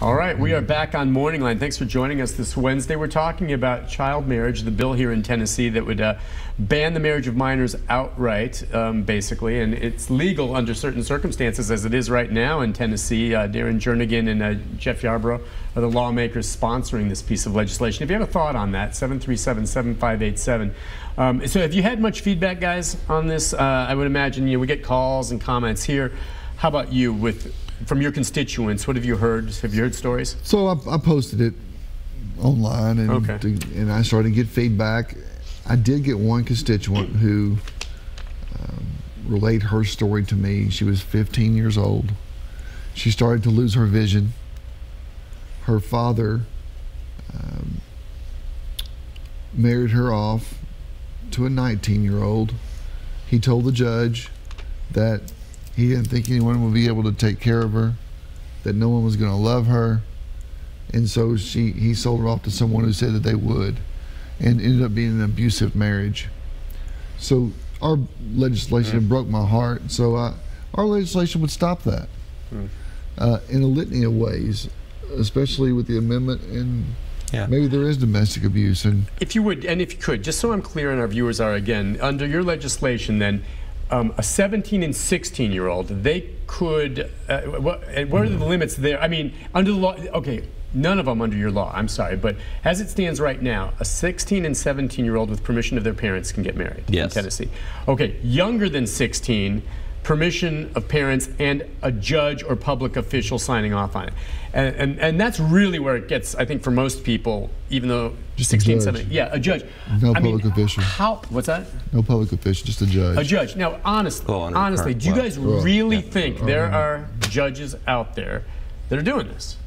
All right, we are back on Morning Line. Thanks for joining us this Wednesday. We're talking about child marriage, the bill here in Tennessee that would ban the marriage of minors outright, basically, and it's legal under certain circumstances as it is right now in Tennessee. Darren Jernigan and Jeff Yarbro are the lawmakers sponsoring this piece of legislation. If you have a thought on that, 737-7587. So have you had much feedback, guys, on this? I would imagine we get calls and comments here. How about you from your constituents? What have you heard? Have you heard stories? So I posted it online, and and I started to get feedback. I did get one constituent who relayed her story to me. She was 15 years old. She started to lose her vision. Her father married her off to a 19-year-old. He told the judge that he didn't think anyone would be able to take care of her, that no one was going to love her, and so he sold her off to someone who said that they would, and ended up being an abusive marriage. So our legislation broke my heart. So our legislation would stop that in a litany of ways, especially with the amendment, and maybe there is domestic abuse. And if you would, and if you could, just so I'm clear and our viewers are, again, under your legislation then, a 17 and 16-year-old, they could, what are the limits there? I mean, under the law, okay, none of them under your law, I'm sorry, but as it stands right now, a 16 and 17-year-old with permission of their parents can get married in Tennessee. Okay, younger than 16, permission of parents and a judge or public official signing off on it. And that's really where it gets, I think, for most people, even though just 16, 17, a judge. No public official. What's that? No public official, just a judge. A judge. Now, honestly, do you guys really think there are judges out there that are doing this?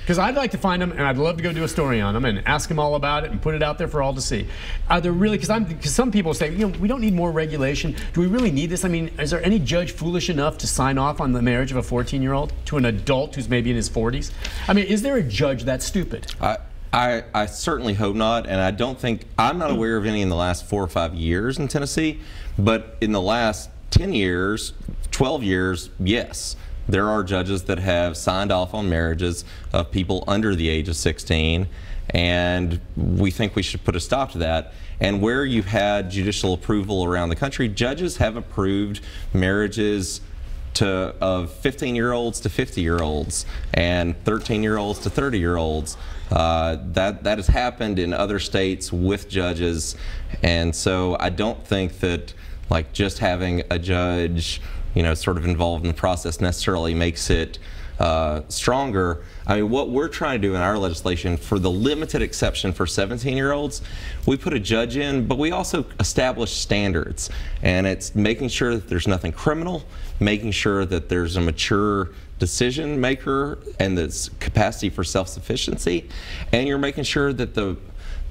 Because I'd like to find them, and I'd love to go do a story on them and ask them all about it and put it out there for all to see. Are there really, because some people say, we don't need more regulation. Do we really need this? I mean, is there any judge foolish enough to sign off on the marriage of a 14-year-old to an adult who's maybe in his 40s? I mean, is there a judge that stupid? I certainly hope not, and I don't think, I'm not aware of any in the last 4 or 5 years in Tennessee, but in the last 10 years, 12 years, yes. There are judges that have signed off on marriages of people under the age of 16, and we think we should put a stop to that. And where you've had judicial approval around the country, judges have approved marriages of 15-year-olds to 50-year-olds and 13-year-olds to 30-year-olds. That has happened in other states with judges, and so I don't think that just having a judge sort of involved in the process necessarily makes it stronger. I mean, what we're trying to do in our legislation, for the limited exception for 17-year-olds, we put a judge in, but we also establish standards. And it's making sure that there's nothing criminal, making sure that there's a mature decision maker and this capacity for self-sufficiency, and you're making sure that the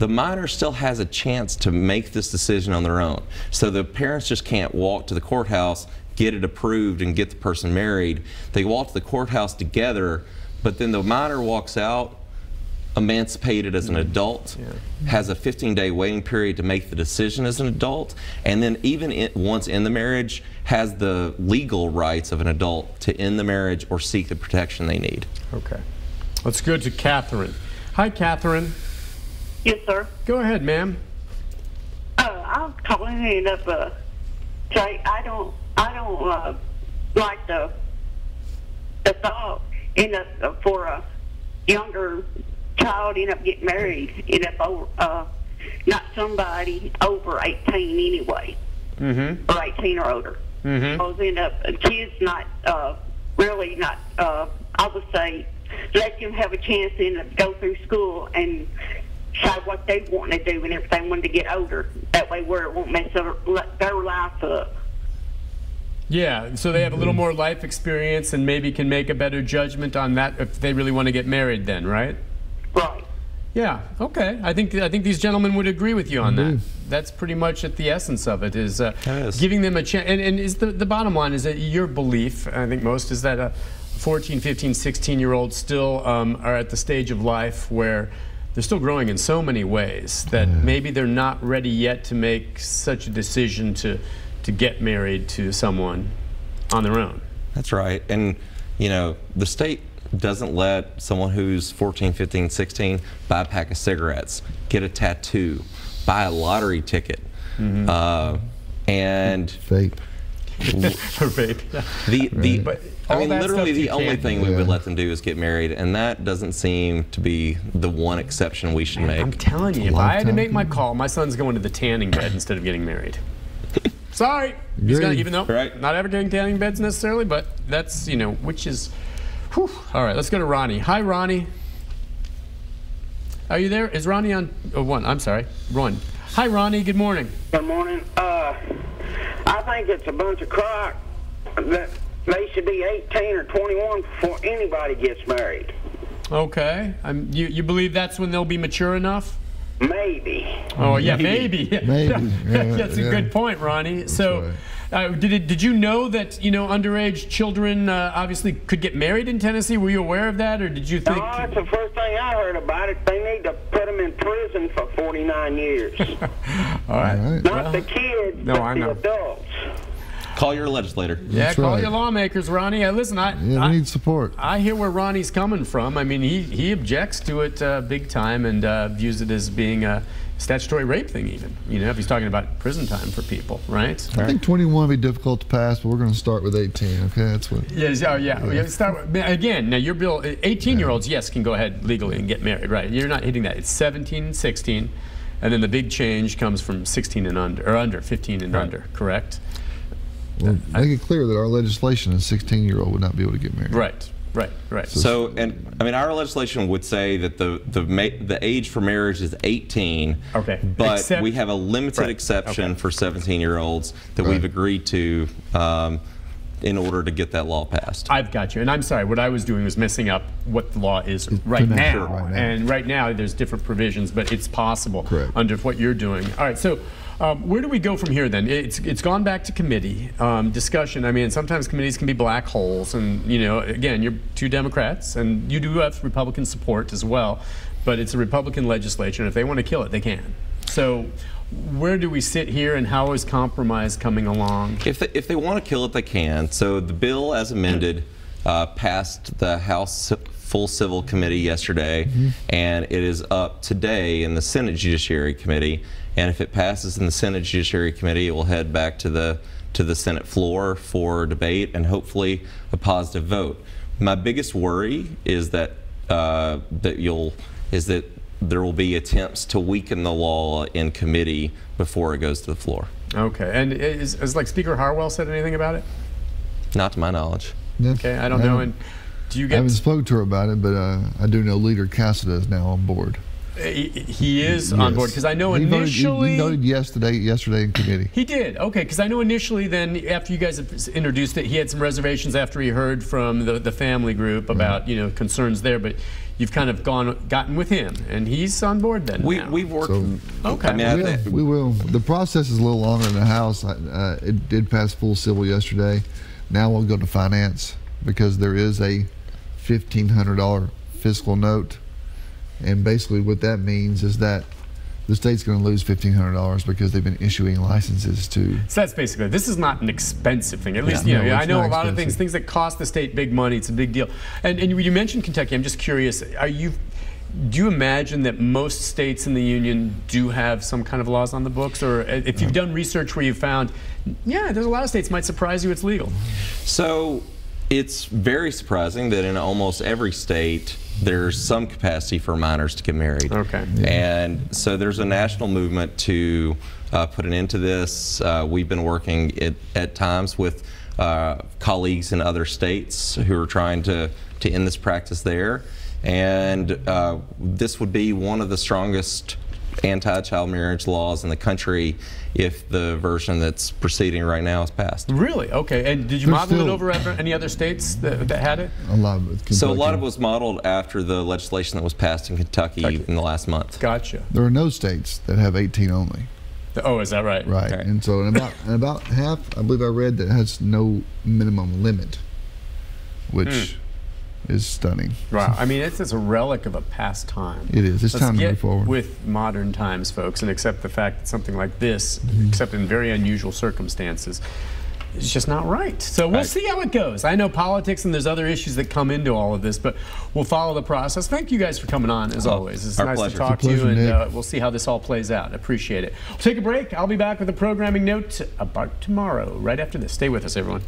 minor still has a chance to make this decision on their own. So the parents just can't walk to the courthouse, get it approved, and get the person married. They walk to the courthouse together, but then the minor walks out emancipated as an adult, has a 15-day waiting period to make the decision as an adult, and then even once in the marriage, has the legal rights of an adult to end the marriage or seek the protection they need. Okay. Let's go to Catherine. Hi, Catherine. Yes, sir. Go ahead, ma'am. I'm calling in up say I don't like the thought for a younger child end up getting married, not somebody over 18 anyway, or 18 or older. Because end up kids not really not. I would say let them have a chance to go through school and decide what they want to do and everything when they get older. That way, where it won't mess up their life up. Yeah, so they have a little more life experience and maybe can make a better judgment on that if they really want to get married then, right? Right. Yeah, okay. I think these gentlemen would agree with you on that. That's pretty much at the essence of it, is giving them a chance. And is the bottom line is that your belief, I think most, is that 14, 15, 16-year-olds still are at the stage of life where they're still growing in so many ways that maybe they're not ready yet to make such a decision to get married to someone on their own. That's right. And, you know, the state doesn't let someone who's 14, 15, 16 buy a pack of cigarettes, get a tattoo, buy a lottery ticket, and vape. But I mean, all that literally stuff you the only can't thing do. we would let them do is get married, and that doesn't seem to be the one exception we should make. I'm telling you, if I had to make my call, my son's going to the tanning bed instead of getting married. Sorry, he's gonna, even though not advocating tanning beds necessarily, but that's, you know, which is, whew. All right, let's go to Ronnie. Hi, Ronnie. Are you there? Is Ronnie on? Oh, one. I'm sorry, Ron. Hi, Ronnie. Good morning. Good morning. I think it's a bunch of crock that they should be 18 or 21 before anybody gets married. Okay. You believe that's when they'll be mature enough? Maybe. Oh yeah, maybe. Maybe. Yeah, That's a good point, Ronnie. That's so, did you know that, you know, underage children obviously could get married in Tennessee? Were you aware of that, or did you think? No, that's the first thing I heard about it. They need to put them in prison for 49 years. All right. Not the kids, but the adults. Call your legislator. Yeah, That's call right. your lawmakers, Ronnie. Listen, we need support. I hear where Ronnie's coming from. I mean, he objects to it big time and views it as being a statutory rape thing even. You know, if he's talking about prison time for people, right? I think 21 would be difficult to pass, but we're going to start with 18, okay? That's what. Yes, start with, again, now your bill, 18-year-olds, yes, can go ahead legally and get married, right? You're not hitting that. It's 17, 16, and then the big change comes from 16 and under, or under, 15 and under, correct? Well, make it clear that our legislation, a 16-year-old would not be able to get married. Right. So, and I mean, our legislation would say that the age for marriage is 18. Okay. But we have a limited exception for 17-year-olds that we've agreed to in order to get that law passed. I've got you. And I'm sorry, what I was doing was messing up what the law is right now. And right now, there's different provisions, but it's possible under what you're doing. All right, so where do we go from here then? It's gone back to committee discussion. I mean, sometimes committees can be black holes, and you know, again, you're two Democrats, and you do have Republican support as well, but it's a Republican legislature, and if they want to kill it, they can. So where do we sit here, and how is compromise coming along? If they want to kill it, they can. So the bill, as amended, passed the House Full Civil Committee yesterday, and it is up today in the Senate Judiciary Committee. And if it passes in the Senate Judiciary Committee, it will head back to the Senate floor for debate and hopefully a positive vote. My biggest worry is that there will be attempts to weaken the law in committee before it goes to the floor. Okay, and is like Speaker Harwell said anything about it? Not to my knowledge. Okay, I don't know. And do you get? I haven't spoken to her about it, but I do know Leader Cassada is now on board. He is on board, because I know initially he voted yesterday in committee. He did, okay, because I know initially then after you guys have introduced it, he had some reservations after he heard from the family group about concerns there, but you've kind of gotten with him, and he's on board then. We've worked. Okay, I mean, we will. The process is a little longer in the House. It did pass full civil yesterday. Now we'll go to finance because there is a $1,500 fiscal note. And basically what that means is that the state's going to lose $1,500 because they've been issuing licenses to. So that's basically, this is not an expensive thing. At least, I know a lot of things that cost the state big money. It's a big deal. And you mentioned Kentucky. I'm just curious, do you imagine that most states in the union do have some kind of laws on the books? Or if you've done research where you've found, there's a lot of states might surprise you it's legal. So it's very surprising that in almost every state there's some capacity for minors to get married. Okay. And so there's a national movement to put an end to this. We've been working at times with colleagues in other states who are trying to end this practice there. And this would be one of the strongest anti-child marriage laws in the country if the version that's proceeding right now is passed. Really? Okay. And did you model it over any other states that had it? A lot of it. So a lot of it was modeled after the legislation that was passed in Kentucky in the last month. Gotcha. There are no states that have 18 only. Oh, is that right? Right. Okay. And so about half, I believe I read, that has no minimum limit, which is stunning. Wow. I mean, it's a relic of a past time. It is. It's time to move forward. With modern times, folks, and accept the fact that something like this, except in very unusual circumstances, it's just not right. So we'll see how it goes. I know politics and there's other issues that come into all of this, but we'll follow the process. Thank you guys for coming on, as always. It's nice to talk to you, and we'll see how this all plays out. Appreciate it. We'll take a break. I'll be back with a programming note about tomorrow right after this. Stay with us, everyone.